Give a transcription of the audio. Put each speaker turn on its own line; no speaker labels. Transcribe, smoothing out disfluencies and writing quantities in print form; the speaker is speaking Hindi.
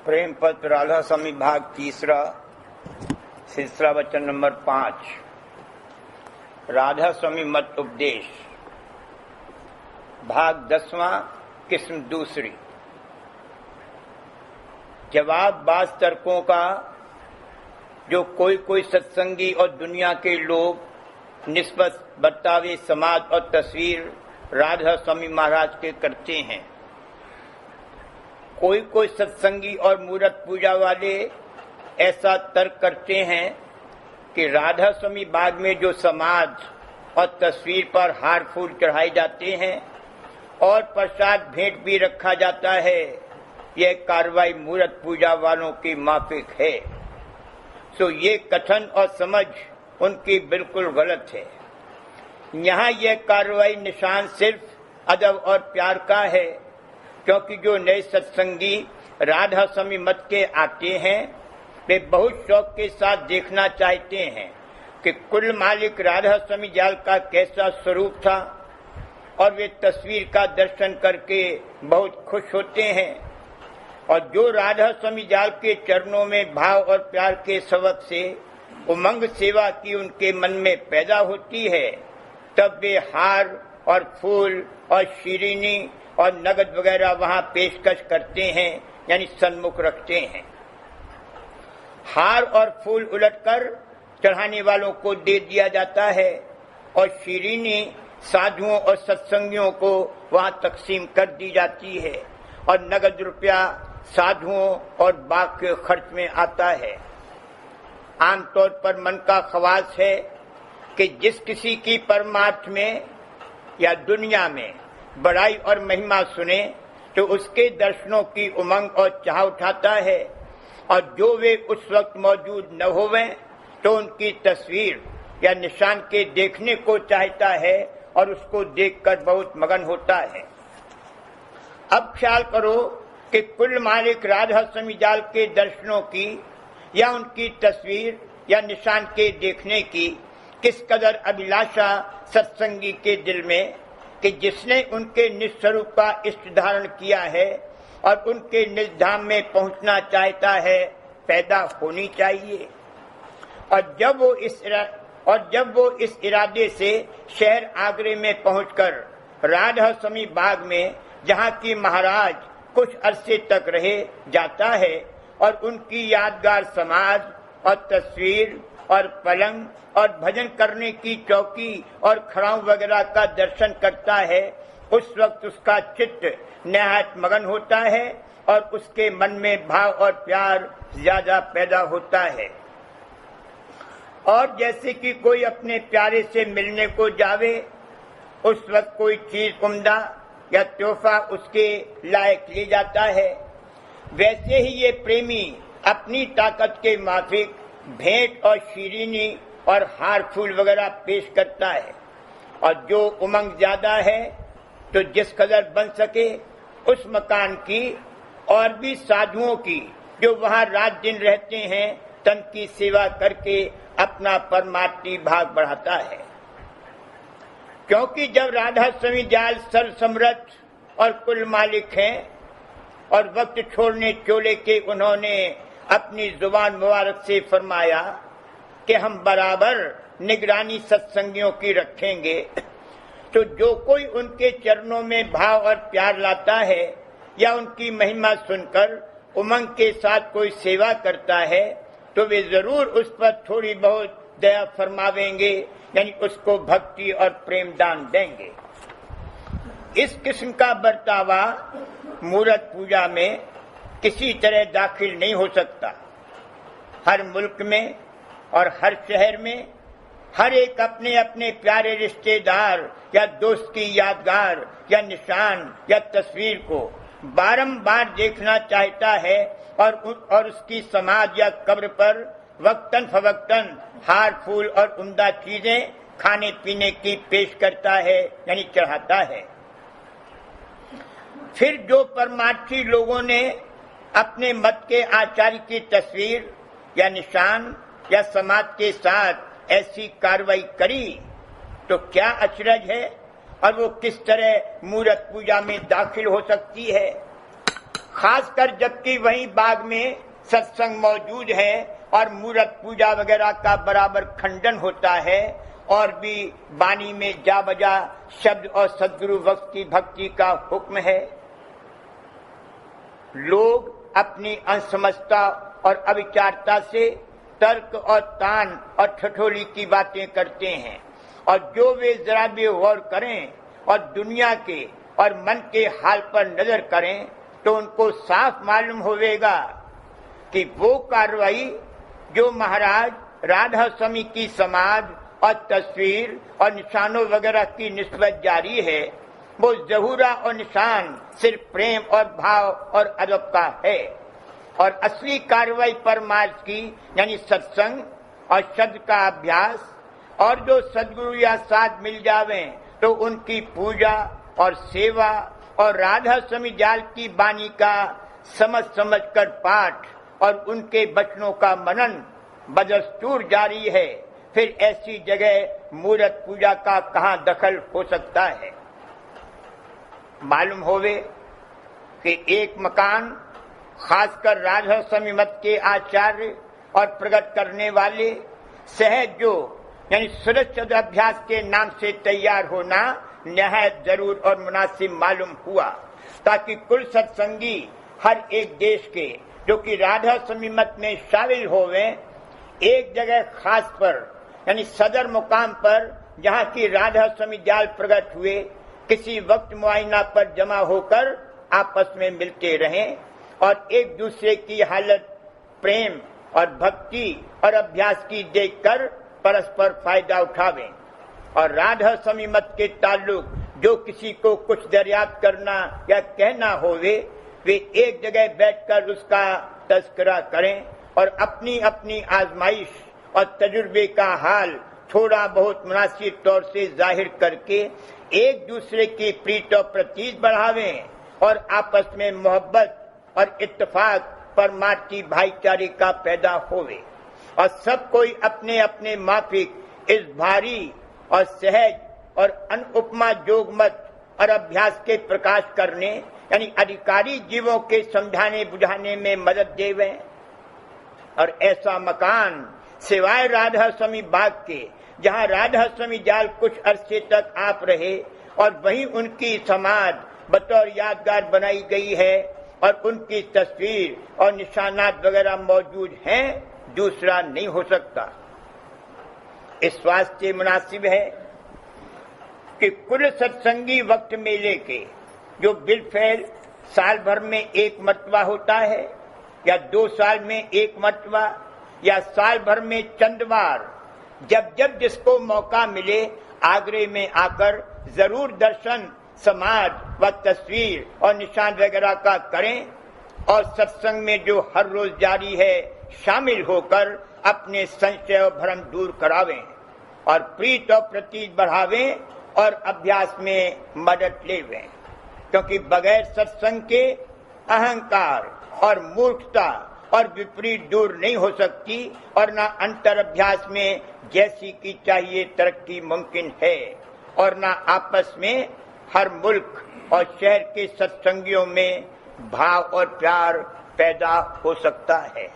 प्रेम पत्र राधा स्वामी भाग तीसरा, सिलसिला वचन नंबर 5, राधा स्वामी मत उपदेश, भाग 10वां, किस्म दूसरी। जवाब बाज तर्कों का जो कोई कोई सत्संगी और दुनिया के लोग निस्बत बर्तावे समाज और तस्वीर राधा स्वामी महाराज के करते हैं। कोई कोई सत्संगी और मूर्त पूजा वाले ऐसा तर्क करते हैं कि राधा स्वामी बाग में जो समाज और तस्वीर पर हार फूल चढ़ाए जाते हैं और प्रसाद भेंट भी रखा जाता है, यह कार्रवाई मूर्त पूजा वालों की माफिक है। तो ये कथन और समझ उनकी बिल्कुल गलत है। यहाँ यह कार्रवाई निशान सिर्फ अदब और प्यार का है, क्योंकि जो नए सत्संगी राधा स्वामी मत के आते हैं वे बहुत शौक के साथ देखना चाहते हैं कि कुल मालिक राधा स्वामी जाल का कैसा स्वरूप था, और वे तस्वीर का दर्शन करके बहुत खुश होते हैं। और जो राधा स्वामी जाल के चरणों में भाव और प्यार के सबक से उमंग सेवा की उनके मन में पैदा होती है, तब वे हार और फूल और शीरीनी और नगद वगैरह वहां पेशकश करते हैं, यानी सन्मुख रखते हैं। हार और फूल उलटकर चढ़ाने वालों को दे दिया जाता है और शीरीनी साधुओं और सत्संगियों को वहां तकसीम कर दी जाती है, और नगद रुपया साधुओं और बाग के खर्च में आता है। आमतौर पर मन का ख्वास है कि जिस किसी की परमार्थ में या दुनिया में बड़ाई और महिमा सुने तो उसके दर्शनों की उमंग और चाह उठाता है, और जो वे उस वक्त मौजूद न होवें तो उनकी तस्वीर या निशान के देखने को चाहता है और उसको देखकर बहुत मगन होता है। अब ख्याल करो कि कुल मालिक राधा स्वामी जाल के दर्शनों की या उनकी तस्वीर या निशान के देखने की किस कदर अभिलाषा सत्संगी के दिल में, कि जिसने उनके निज स्वरूप का इष्ट धारण किया है और उनके निज धाम में पहुंचना चाहता है, पैदा होनी चाहिए। और जब वो इस इरादे से शहर आगरे में पहुंचकर राधा स्वामी बाग में, जहां की महाराज कुछ अरसे तक रहे, जाता है और उनकी यादगार समाज और तस्वीर और पलंग और भजन करने की चौकी और खड़ाऊ वगैरह का दर्शन करता है, उस वक्त उसका चित्त निहायत मगन होता है और उसके मन में भाव और प्यार ज्यादा पैदा होता है। और जैसे कि कोई अपने प्यारे से मिलने को जावे, उस वक्त कोई चीज उम्दा या तोहफा उसके लायक ले जाता है, वैसे ही ये प्रेमी अपनी ताकत के माफिक भेंट और शीरीनी और हार फूल वगैरह पेश करता है। और जो उमंग ज्यादा है तो जिस कदर बन सके उस मकान की और भी साधुओं की जो वहां रात दिन रहते हैं, तन की सेवा करके अपना परमार्थी भाग बढ़ाता है। क्योंकि जब राधा स्वामी जाल सर्वसमर्थ और कुल मालिक हैं और वक्त छोड़ने चोले के उन्होंने अपनी जुबान मुबारक से फरमाया कि हम बराबर निगरानी सत्संगियों की रखेंगे, तो जो कोई उनके चरणों में भाव और प्यार लाता है या उनकी महिमा सुनकर उमंग के साथ कोई सेवा करता है, तो वे जरूर उस पर थोड़ी बहुत दया फरमावेंगे, यानी उसको भक्ति और प्रेम दान देंगे। इस किस्म का बर्तावा मूर्त पूजा में किसी तरह दाखिल नहीं हो सकता। हर मुल्क में और हर शहर में हर एक अपने अपने प्यारे रिश्तेदार या दोस्त की यादगार या निशान या तस्वीर को बारंबार देखना चाहता है, और उसकी समाज या कब्र पर वक्तन फवक्तन हार फूल और उम्दा चीजें खाने पीने की पेश करता है, यानी चढ़ाता है। फिर जो परमार्थी लोगों ने अपने मत के आचार्य की तस्वीर या निशान या समाज के साथ ऐसी कार्रवाई करी, तो क्या अचरज है और वो किस तरह मूर्त पूजा में दाखिल हो सकती है। खासकर जबकि वहीं बाग में सत्संग मौजूद है और मूर्त पूजा वगैरह का बराबर खंडन होता है और भी वाणी में जा बजा शब्द और सद्गुरु वक्त की भक्ति का हुक्म है। लोग अपनी असमझता और अविचारता से तर्क और तान और ठठोली की बातें करते हैं और जो वे जरा भी गौर करें और दुनिया के और मन के हाल पर नजर करें तो उनको साफ मालूम होगा कि वो कार्रवाई जो महाराज राधा स्वामी की समाज और तस्वीर और निशानों वगैरह की निस्बत जारी है वो जहूरा और निशान सिर्फ प्रेम और भाव और अदब का है और असली कार्रवाई परमार्थ की यानी सत्संग और शब्द का अभ्यास और जो सद्गुरु या साथ मिल जावे तो उनकी पूजा और सेवा और राधा स्वामी जाल की बानी का समझ कर पाठ और उनके वचनों का मनन बदस्तूर जारी है। फिर ऐसी जगह मूर्त पूजा का कहाँ दखल हो सकता है। मालूम होवे कि एक मकान खासकर राधा स्वामी मत के आचार्य और प्रकट करने वाले सहज जो यानी सुरक्षित अभ्यास के नाम से तैयार होना निहायत जरूर और मुनासिब मालूम हुआ ताकि कुल सत्संगी हर एक देश के जो कि राधा स्वामी मत में शामिल होवे एक जगह खास पर यानी सदर मुकाम पर जहाँ की राधा स्वामी जाल प्रकट हुए किसी वक्त मुआयना पर जमा होकर आपस में मिलते रहें और एक दूसरे की हालत प्रेम और भक्ति और अभ्यास की देखकर परस्पर फायदा उठावें और राधा स्वामी मत के ताल्लुक जो किसी को कुछ दरियाफ्त करना या कहना होवे वे एक जगह बैठकर उसका तस्करा करें और अपनी अपनी आजमाइश और तजुर्बे का हाल थोड़ा बहुत मुनासिब तौर से जाहिर करके एक दूसरे की प्रीत और प्रतीत बढ़ावें और आपस में मोहब्बत और इत्तेफाक परमार्थी भाईचारे का पैदा होवे और सब कोई अपने अपने माफिक इस भारी और सहज और अनुपमा जोगमत और अभ्यास के प्रकाश करने यानी अधिकारी जीवों के समझाने बुझाने में मदद देवे और ऐसा मकान सिवाय राधा स्वामी बाग के जहाँ राधा स्वामी जाल कुछ अरसे तक आप रहे और वहीं उनकी समाज बतौर यादगार बनाई गई है और उनकी तस्वीर और निशानात वगैरह मौजूद हैं दूसरा नहीं हो सकता। इस वास्ते मुनासिब है कि कुल सत्संगी वक्त मेले के जो बिलफैल साल भर में एक मर्तबा होता है या 2 साल में एक मर्तबा या साल भर में चंद बार जब जब जिसको मौका मिले आगरे में आकर जरूर दर्शन समाज व तस्वीर और निशान वगैरह का करें और सत्संग में जो हर रोज जारी है शामिल होकर अपने संशय और भ्रम दूर करावें और प्रीत और प्रतीत बढ़ावें और अभ्यास में मदद लेवें क्योंकि बगैर सत्संग के अहंकार और मूर्खता और विपरीत दूर नहीं हो सकती और न अंतर अभ्यास में जैसी की चाहिए तरक्की मुमकिन है और न आपस में हर मुल्क और शहर के सत्संगियों में भाव और प्यार पैदा हो सकता है।